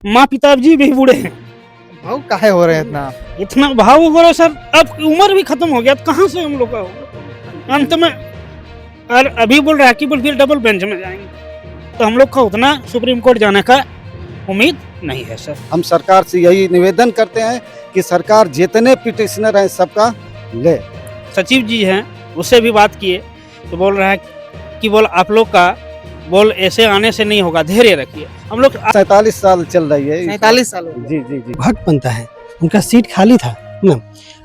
माँ पिताजी भी बूढ़े हैं। भाव काहे हो रहे हैं इतना? इतना भाव हो रहा सर, अब उम्र भी खत्म हो गया, तो कहाँ से हम लोग का होगा अंत में। और अभी बोल रहा है कि बोल फिर डबल बेंच में जाएंगे, तो हम लोग का उतना सुप्रीम कोर्ट जाने का उम्मीद नहीं है सर। हम सरकार से यही निवेदन करते हैं कि सरकार जितने पिटिशनर हैं सबका ले। सचिव जी हैं, उससे भी बात किए तो बोल रहा है कि बोल आप लोग का बोल ऐसे आने से नहीं होगा, धैर्य रखिए। हम लोग 47 साल चल रही है। 47 साल हो गए। जी जी जी। हक बनता है, उनका सीट खाली था ना,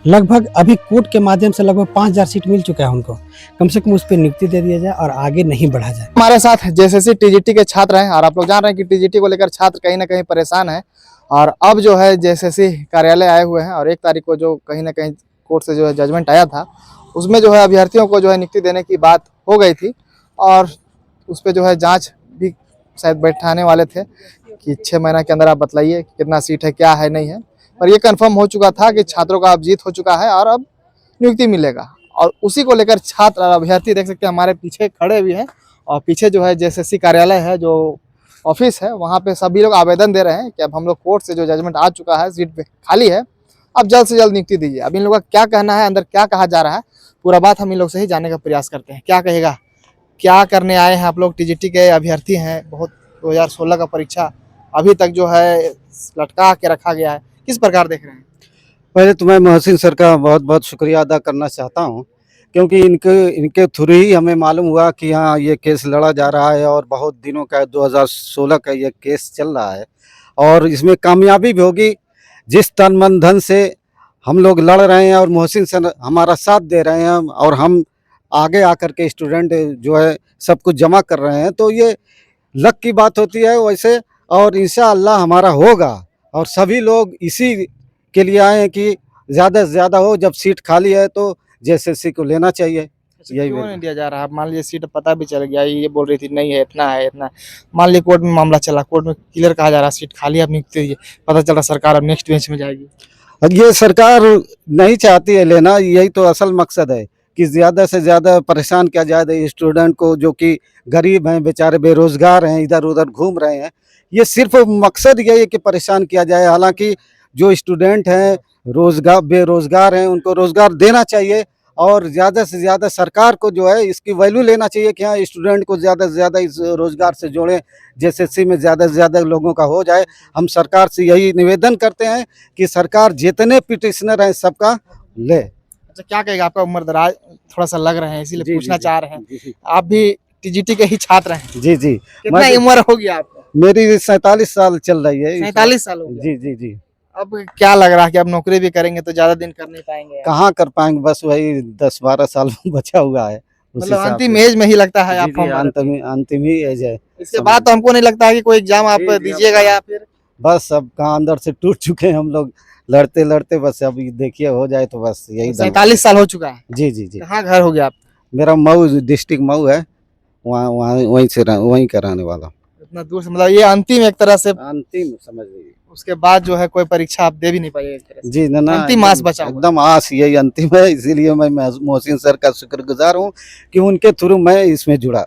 लगभग अभी कोर्ट के माध्यम से लगभग 5000 सीट मिल चुका है उनको। कम से कम उस पर नियुक्ति दे दिया जाए और आगे नहीं बढ़ा जाए। हमारे साथ जेएसएससी टीजीटी के छात्र हैं और आप लोग जान रहे हैं कि टीजीटी को लेकर छात्र कहीं ना कहीं परेशान है और अब जो है जेएसएससी कार्यालय आए हुए हैं और 1 तारीख को जो कहीं ना कहीं कोर्ट से जो है जजमेंट आया था उसमें जो है अभ्यर्थियों को जो है नियुक्ति देने की बात हो गई थी और उस पर जो है जांच भी शायद बैठाने वाले थे कि 6 महीना के अंदर आप बतलाइए कितना सीट है, क्या है, नहीं है। पर ये कंफर्म हो चुका था कि छात्रों का अब जीत हो चुका है और अब नियुक्ति मिलेगा और उसी को लेकर छात्र और अभ्यर्थी देख सकते हैं हमारे पीछे खड़े भी हैं और पीछे जो है जेएसएससी कार्यालय है, जो ऑफिस है, वहाँ पे सभी लोग आवेदन दे रहे हैं कि अब हम लोग कोर्ट से जो जजमेंट आ चुका है, सीट पे खाली है, अब जल्द से जल्द नियुक्ति दीजिए। अब इन लोगों का क्या कहना है, अंदर क्या कहा जा रहा है, पूरा बात हम इन लोग से ही जानने का प्रयास करते हैं। क्या कहेगा, क्या करने आए हैं आप लोग? टीजीटी के अभ्यर्थी हैं, बहुत 2016 का परीक्षा अभी तक जो है लटका के रखा गया है, किस प्रकार देख रहे हैं? पहले तो मैं मोहसिन सर का बहुत बहुत शुक्रिया अदा करना चाहता हूं क्योंकि इनके थ्रू ही हमें मालूम हुआ कि हाँ ये केस लड़ा जा रहा है और बहुत दिनों का 2016 का ये केस चल रहा है और इसमें कामयाबी भी होगी। जिस तन मन धन से हम लोग लड़ रहे हैं और मोहसिन सर हमारा साथ दे रहे हैं और हम आगे आकर के स्टूडेंट जो है सब कुछ जमा कर रहे हैं, तो ये लक की बात होती है वैसे, और इंशाअल्लाह हमारा होगा। और सभी लोग इसी के लिए आए हैं कि ज़्यादा से ज़्यादा हो, जब सीट खाली है तो जेएसएससी को लेना चाहिए। यही क्यों नहीं दिया जा रहा है? मान लीजिए सीट पता भी चल गया, ये बोल रही थी नहीं है, इतना है, इतना। मान लीजिए कोर्ट में मामला चला, कोर्ट में क्लियर कहा जा रहा है सीट खाली है, अब नियुक्ति दीजिए, पता चल रहा सरकार अब नेक्स्ट बेंच में जाएगी। अब ये सरकार नहीं चाहती है लेना, यही तो असल मकसद है कि ज़्यादा से ज़्यादा परेशान किया जाए स्टूडेंट को, जो कि गरीब हैं, बेचारे बेरोज़गार हैं, इधर उधर घूम रहे हैं। ये सिर्फ मकसद यही है कि परेशान किया जाए। हालांकि जो स्टूडेंट हैं बेरोज़गार हैं, उनको रोज़गार देना चाहिए और ज़्यादा से ज़्यादा सरकार को जो है इसकी वैल्यू लेना चाहिए कि हाँ स्टूडेंट को ज़्यादा से ज़्यादा इस रोज़गार से जोड़ें, जेएसएससी में ज़्यादा से ज़्यादा लोगों का हो जाए। हम सरकार से यही निवेदन करते हैं कि सरकार जितने पिटिशनर हैं सबका ले। अच्छा, क्या कहेगा? आपका उम्र दराज थोड़ा सा लग रहे हैं, इसीलिए पूछना चाह रहे हैं। जी आप भी टीजीटी के ही छात्र हैं? जी जी। कितना उम्र हो गया आपको? मेरी 47 साल चल रही है। 47 साल हो गया। जी जी जी। अब क्या लग रहा है कि अब नौकरी भी करेंगे तो ज्यादा दिन कर नहीं पाएंगे? कहाँ कर पाएंगे, बस वही 10-12 साल बचा हुआ है। मतलब अंतिम एज में ही लगता है आप? अंतिम ही एज है। इसके बाद तो हमको नहीं लगता है कि कोई एग्जाम आप दीजिएगा या फिर? बस अब कहाँ अंदर से टूट चुके हैं हम लोग लड़ते लड़ते, बस अब देखिए हो जाए तो बस यही। 47 साल हो चुका है? जी जी जी। कहाँ घर हो गया आप? मेरा मऊ डिस्ट्रिक्ट मऊ है, वहीं का रहने वाला। इतना दूर से, मतलब ये अंतिम एक तरह से अंतिम समझ लीजिए। उसके बाद जो है कोई परीक्षा आप दे भी नहीं पाइए एक तरह से? जी ना, अंतिम आस बचा हुआ। एकदम आस यही अंतिम है, इसीलिए मैं मोहसिन सर का शुक्रगुजार हूँ कि उनके थ्रू मैं इसमें जुड़ा।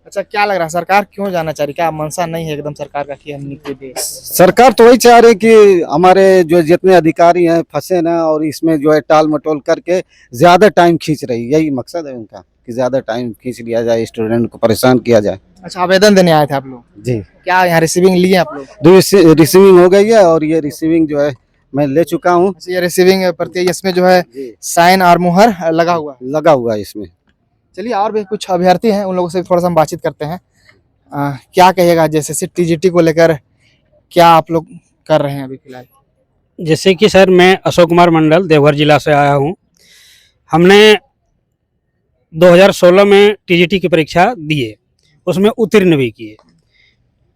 अच्छा, क्या लग रहा है सरकार क्यों जाना चाह रही? क्या मंशा नहीं है एकदम सरकार का कि हम नियुक्ति दें? सरकार तो वही चाह रही कि हमारे जो जितने अधिकारी हैं फंसे ना, और इसमें जो है टाल मटोल करके ज्यादा टाइम खींच रही, यही मकसद है उनका कि ज्यादा टाइम खींच लिया जाए, स्टूडेंट को परेशान किया जाए। अच्छा, आवेदन देने आए थे आप लोग? जी। क्या यहाँ रिसीविंग लिए आप लोग? रिसीविंग हो गई है और ये रिसीविंग जो है मैं ले चुका हूँ। ये रिसीविंग प्रति इसमें जो है साइन और मुहर लगा हुआ है इसमें। चलिए, और भी कुछ अभ्यर्थी हैं, उन लोगों से थोड़ा सा हम बातचीत करते हैं। क्या कहिएगा जैसे टीजीटी को लेकर, क्या आप लोग कर रहे हैं अभी फिलहाल? जैसे कि सर मैं अशोक कुमार मंडल देवघर जिला से आया हूँ। हमने 2016 में टीजीटी की परीक्षा दिए, उसमें उत्तीर्ण भी किए।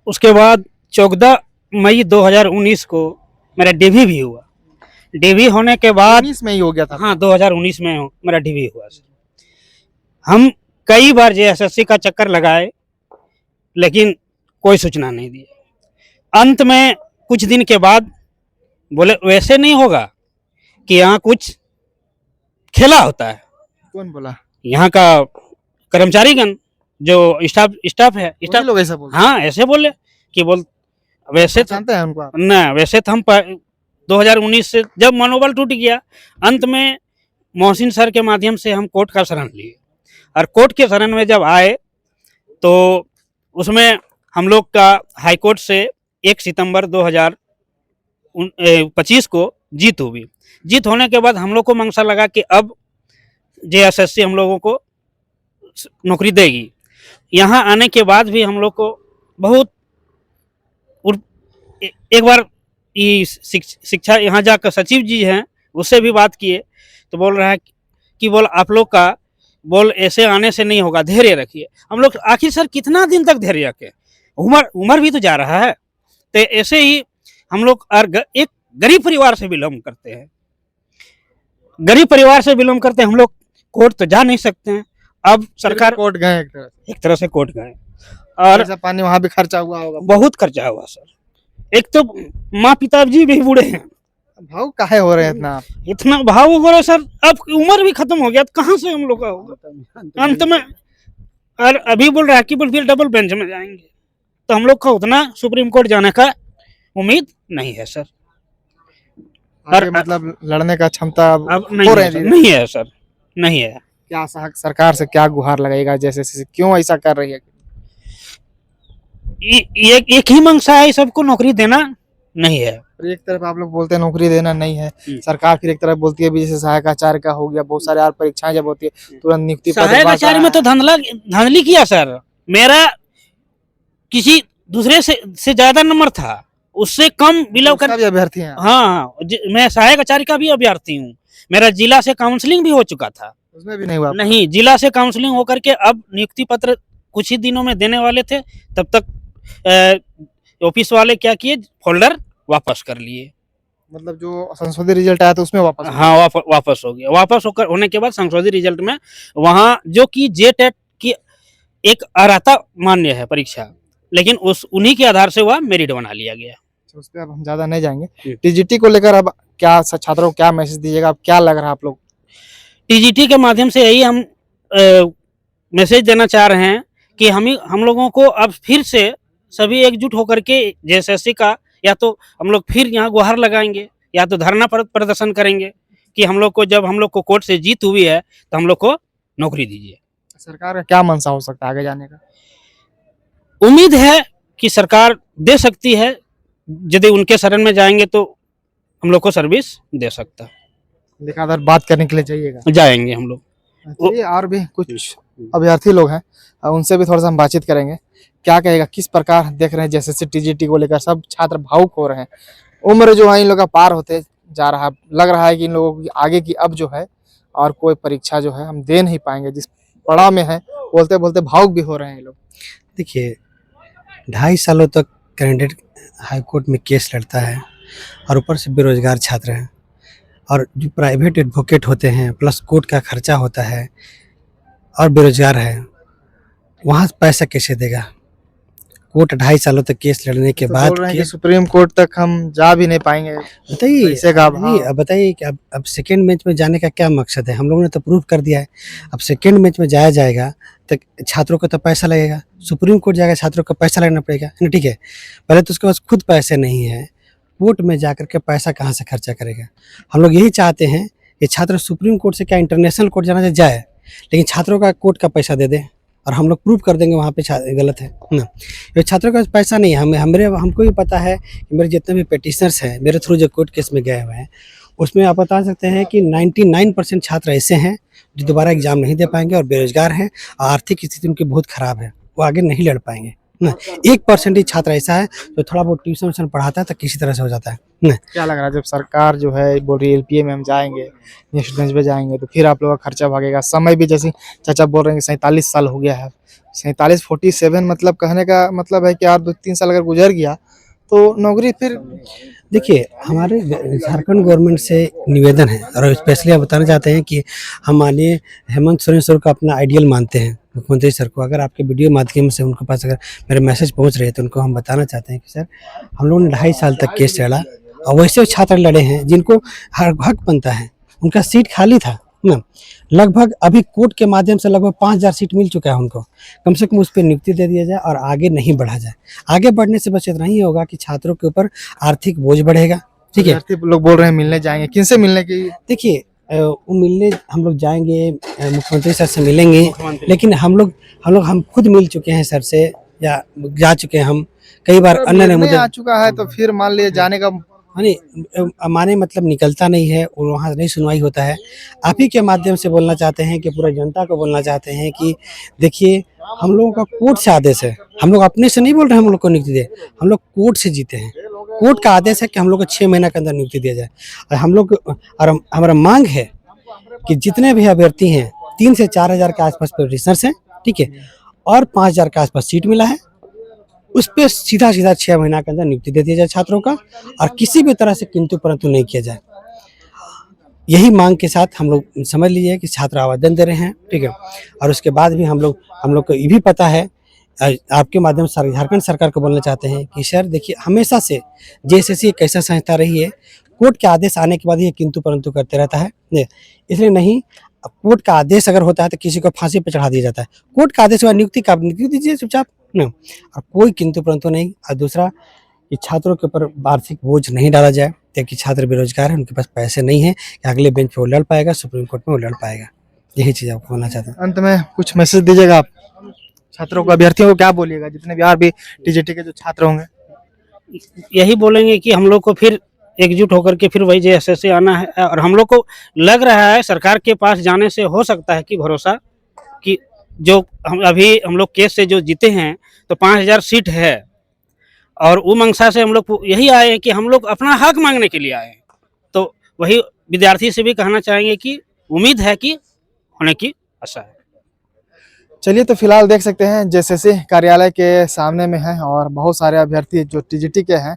उसके बाद 14 मई 2019 को मेरा डीवी भी हुआ। डीवी होने के बाद 19 में ही हो गया था? हाँ, 2019 में मेरा डीवी हुआ सर। हम कई बार जेएसएससी का चक्कर लगाए लेकिन कोई सूचना नहीं दी। अंत में कुछ दिन के बाद बोले वैसे नहीं होगा कि यहाँ कुछ खेला होता है। कौन बोला? यहाँ का कर्मचारीगण जो स्टाफ है, लोग ऐसा बोलते? हाँ ऐसे बोले कि बोल वैसे तो जानते हैं उनको आप? ना, वैसे तो हम 2019 से जब मनोबल टूट गया, अंत में मोहसिन सर के माध्यम से हम कोर्ट का शरण लिए, और कोर्ट के शरण में जब आए तो उसमें हम लोग का हाई कोर्ट से 1 सितंबर 2025 को जीत हुई। जीत होने के बाद हम लोग को मंशा लगा कि अब जेएसएससी हम लोगों को नौकरी देगी। यहाँ आने के बाद भी हम लोग को बहुत एक बार ये शिक्षा यहाँ जाकर सचिव जी हैं, उससे भी बात किए तो बोल रहा है कि बोल आप लोग का बोल ऐसे आने से नहीं होगा, धैर्य रखिए। हम लोग आखिर सर कितना दिन तक धैर्य रखें, उम्र भी तो जा रहा है। तो ऐसे ही हम लोग एक गरीब परिवार से बिलोंग करते हैं, गरीब परिवार से बिलोंग करते हैं, हम लोग कोर्ट तो जा नहीं सकते हैं। अब सरकार कोर्ट गए एक तरह से कोर्ट गए, और पैसा पानी वहाँ भी खर्चा हुआ होगा। बहुत खर्चा हुआ सर। एक तो माँ पिताजी भी बूढ़े हैं, भाव काहे हो रहे हैं इतना? इतना भाव हो रहा है सर, अब उम्र भी खत्म हो गया तो कहाँ से हम लोग का होगा अंत में। और अभी बोल रहा है कि बोल फिर डबल बेंच में जाएंगे, तो हम लोग का उतना सुप्रीम कोर्ट जाने का उम्मीद नहीं है सर। आगे मतलब लड़ने का क्षमता अब हो नहीं रहे है हैं सर, नहीं है सर, नहीं है। क्या सरकार से क्या गुहार लगेगा, जैसे क्यों ऐसा कर रही है? एक ही मंशा है, सबको नौकरी देना नहीं है। एक तरफ आप लोग बोलते हैं नौकरी देना नहीं है सरकार, फिर एक तरफ बोलती है भी जैसे सहायक आचार्य का हो गया, बहुत सारे और परीक्षाएं जब होती है तुरंत नियुक्ति सहायक आचार्य में तो धांधली किया सर। मेरा किसी दूसरे से ज्यादा नंबर था, उससे कम बिलो कर अभ्यर्थी हैं। हाँ, मैं सहायक आचार्य का भी अभ्यर्थी हूँ। मेरा जिला से काउंसलिंग भी हो चुका था, उसमें भी नहीं हुआ। नहीं, जिला से काउंसलिंग होकर के अब नियुक्ति पत्र कुछ ही दिनों में देने वाले थे, तब तक ऑफिस वाले क्या किए, फोल्डर वापस कर लिए। मतलब जो संशोधित रिजल्ट आया था उसमें वापस? हाँ, वापस हो गया। वापस होने के बाद संशोधित रिजल्ट में वहाँ जो कि जेटेट की एक अर्हता मान्य है परीक्षा, लेकिन उन्हीं के आधार से वह मेरिट बना लिया गया। उस पर अब हम ज्यादा नहीं जाएंगे। टीजीटी को लेकर अब क्या छात्रों को क्या मैसेज दीजिएगा, अब क्या लग रहा है आप लोग? टीजीटी के माध्यम से यही हम मैसेज देना चाह रहे हैं कि हम लोगों को अब फिर से सभी एकजुट होकर के जेएसएससी का या तो हम लोग फिर यहाँ गुहार लगाएंगे या तो धरना प्रदर्शन करेंगे कि हम लोग को, जब हम लोग को कोर्ट से जीत हुई है तो हम लोग को नौकरी दीजिए। सरकार का क्या मंशा हो सकता है आगे जाने का? उम्मीद है कि सरकार दे सकती है, यदि उनके शरण में जाएंगे तो हम लोग को सर्विस दे सकता है। लेकिन बात करने के लिए जाइएगा, जाएंगे हम लोग। चलिए और भी कुछ अभ्यर्थी लोग हैं, उनसे भी थोड़ा सा हम बातचीत करेंगे। क्या कहेगा, किस प्रकार देख रहे हैं जैसे टीजीटी को लेकर? सब छात्र भावुक हो रहे हैं, उम्र जो है इन लोगों का पार होते जा रहा है, लग रहा है कि इन लोगों की आगे की अब जो है और कोई परीक्षा जो है हम दे नहीं पाएंगे जिस पड़ाव में है। बोलते बोलते भावुक भी हो रहे हैं ये लोग। देखिए, 2.5 सालों तक कैंडिडेट हाई कोर्ट में केस लड़ता है और ऊपर से बेरोजगार छात्र हैं, और जो प्राइवेट एडवोकेट होते हैं प्लस कोर्ट का खर्चा होता है और बेरोजगार है, वहाँ पैसा कैसे देगा? कोर्ट 2.5 सालों तक केस लड़ने के बाद बोल रहे हैं कि सुप्रीम कोर्ट तक हम जा भी नहीं पाएंगे। बताइए, पैसे का अभाव। अब बताइए कि अब सेकेंड मैच में जाने का क्या मकसद है? हम लोगों ने तो प्रूव कर दिया है। अब सेकेंड मैच में जाया जाएगा तो छात्रों को तो पैसा लगेगा, सुप्रीम कोर्ट जाएगा छात्रों को पैसा लगना पड़ेगा ना, ठीक है। पहले तो उसके पास खुद पैसे नहीं है, कोर्ट में जा करके पैसा कहाँ से खर्चा करेगा? हम लोग यही चाहते हैं कि छात्र सुप्रीम कोर्ट से क्या इंटरनेशनल कोर्ट जाना जाए, लेकिन छात्रों का कोर्ट का पैसा दे दे और हम लोग प्रूव कर देंगे वहाँ पे गलत है ना। ये छात्रों का पैसा नहीं है, हमको भी पता है कि मेरे जितने भी पेटिशनर्स हैं मेरे थ्रू जो कोर्ट केस में गए हुए हैं, उसमें आप बता सकते हैं कि 99% छात्र ऐसे हैं जो दोबारा एग्जाम नहीं दे पाएंगे और बेरोजगार हैं, आर्थिक स्थिति उनकी बहुत ख़राब है, वो आगे नहीं लड़ पाएंगे ना। 1% ही छात्र ऐसा है जो थोड़ा बहुत ट्यूशन पढ़ाता है तो किसी तरह से हो जाता है ना। क्या लग रहा है जब सरकार जो है बोल रही है एलपीए में हम जाएंगे, नेक्स्ट बेंच पे जाएंगे, तो फिर आप लोगों का खर्चा भागेगा? समय भी जैसे चाचा बोल रहे हैं कि 47 साल हो गया है, 47 मतलब कहने का मतलब है कि और 2-3 साल अगर गुजर गया तो नौकरी फिर। देखिए, हमारे झारखंड गवर्नमेंट से निवेदन है और स्पेशली हम बताना चाहते हैं कि हम माननीय हेमंत सोरेन सर को अपना आइडियल मानते हैं, मुख्यमंत्री सर को। अगर आपके वीडियो माध्यम से उनके पास अगर मेरे मैसेज पहुंच रहे हैं तो उनको हम बताना चाहते हैं कि सर, हम लोगों ने 2.5 साल तक केस लड़ा और वैसे छात्र लड़े हैं जिनको हक बनता है, उनका सीट खाली था ना, लगभग अभी कोर्ट के माध्यम से लगभग 5,000 सीट मिल चुका है उनको। कम से कम उस पर नियुक्ति दे दिया जाए और आगे नहीं बढ़ा जाए। आगे बढ़ने से बस इतना ही होगा कि छात्रों के ऊपर आर्थिक बोझ बढ़ेगा। ठीक है, विद्यार्थी लोग बोल रहे हैं मिलने जाएंगे, किनसे मिलने की? देखिए वो मिलने हम लोग जाएंगे, मुख्यमंत्री सर से मिलेंगे, लेकिन हम खुद मिल चुके हैं सर से या जा चुके हैं हम कई बार। अन्य ने निर्णय मुझे आ चुका है तो फिर मान लीजिए जाने का माने मतलब निकलता नहीं है और वहाँ नहीं सुनवाई होता है। आप ही के माध्यम से बोलना चाहते हैं कि पूरा जनता को बोलना चाहते हैं कि देखिए हम लोगों का कोर्ट से आदेश है, हम लोग अपने से नहीं बोल रहे हैं हम लोग को नियुक्ति दे, हम लोग कोर्ट से जीते हैं। कोर्ट का आदेश है कि हम लोग को 6 महीना के अंदर नियुक्ति दिया जाए और हम लोग और हमारा मांग है कि जितने भी अभ्यर्थी हैं 3 से 4 हज़ार के आसपास पिटिशनर्स हैं, ठीक है, और 5,000 के आसपास सीट मिला है, उस पर सीधा 6 महीना के अंदर नियुक्ति दे दिया जाए छात्रों का और किसी भी तरह से किंतु परंतु नहीं किया जाए। यही मांग के साथ हम लोग समझ लीजिए कि छात्र आवेदन दे रहे हैं, ठीक है, और उसके बाद भी हम लोग को ये भी पता है, आपके माध्यम से झारखंड सरकार को बोलना चाहते हैं कि सर देखिए हमेशा से जेएसएससी एक ऐसा संस्था रही है, कोर्ट के आदेश आने के बाद ये किंतु परंतु करते रहता है, इसलिए नहीं, कोर्ट का आदेश अगर होता है तो किसी को फांसी पर चढ़ा दिया जाता है। कोर्ट का आदेश हुआ नियुक्ति का, नियुक्ति दीजिए चुपचाप न, और कोई किंतु परंतु नहीं। और दूसरा कि छात्रों के ऊपर आर्थिक बोझ नहीं डाला जाए, क्योंकि छात्र बेरोजगार है, उनके पास पैसे नहीं है कि अगले बेंच पे वो लड़ पाएगा, सुप्रीम कोर्ट में वो लड़ पाएगा। यही चीज़ आपको बोलना चाहता हूँ। अंत में कुछ मैसेज दीजिएगा आप छात्रों को, अभ्यर्थियों को क्या बोलिएगा, जितने भी और भी टीजीटी के जो छात्र होंगे? यही बोलेंगे कि हम लोग को फिर एकजुट होकर के फिर वही जेएसएससी आना है और हम लोग को लग रहा है सरकार के पास जाने से हो सकता है कि भरोसा कि जो हम लोग केस से जो जीते हैं तो 5,000 सीट है और वो मंशा से हम लोग यही आए हैं कि हम लोग अपना हक मांगने के लिए आए हैं। तो वही विद्यार्थी से भी कहना चाहेंगे कि उम्मीद है कि होने की आशा है। चलिए, तो फिलहाल देख सकते हैं जेएसएससी कार्यालय के सामने में है और बहुत सारे अभ्यर्थी जो टीजीटी के हैं,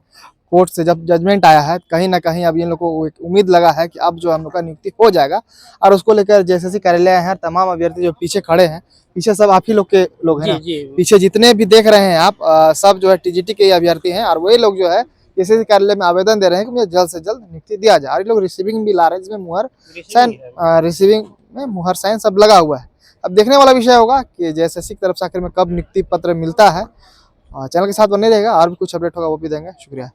कोर्ट से जब जजमेंट आया है कहीं ना कहीं अब इन लोगों को एक उम्मीद लगा है कि अब जो हम लोग का नियुक्ति हो जाएगा और उसको लेकर जेएसएससी कार्यालय है। तमाम अभ्यर्थी जो पीछे खड़े हैं, पीछे सब आप ही लोग के लोग हैं ना, पीछे जितने भी देख रहे हैं आप सब जो है टीजीटी के अभ्यर्थी हैं और वही लोग जो है जेएसएससी कार्यालय में आवेदन दे रहे हैं कि मुझे जल्द से जल्द नियुक्ति दिया जाए। और ये लोग रिसीविंग भी ला रहे हैं जिसमें मुहर साइन, रिसीविंग में मुहर साइन सब लगा हुआ है। अब देखने वाला विषय होगा कि जेएसएससी की तरफ से आखिर में कब नियुक्ति पत्र मिलता है। चैनल के साथ बने रहेगा, और भी कुछ अपडेट होगा वो भी देंगे। शुक्रिया।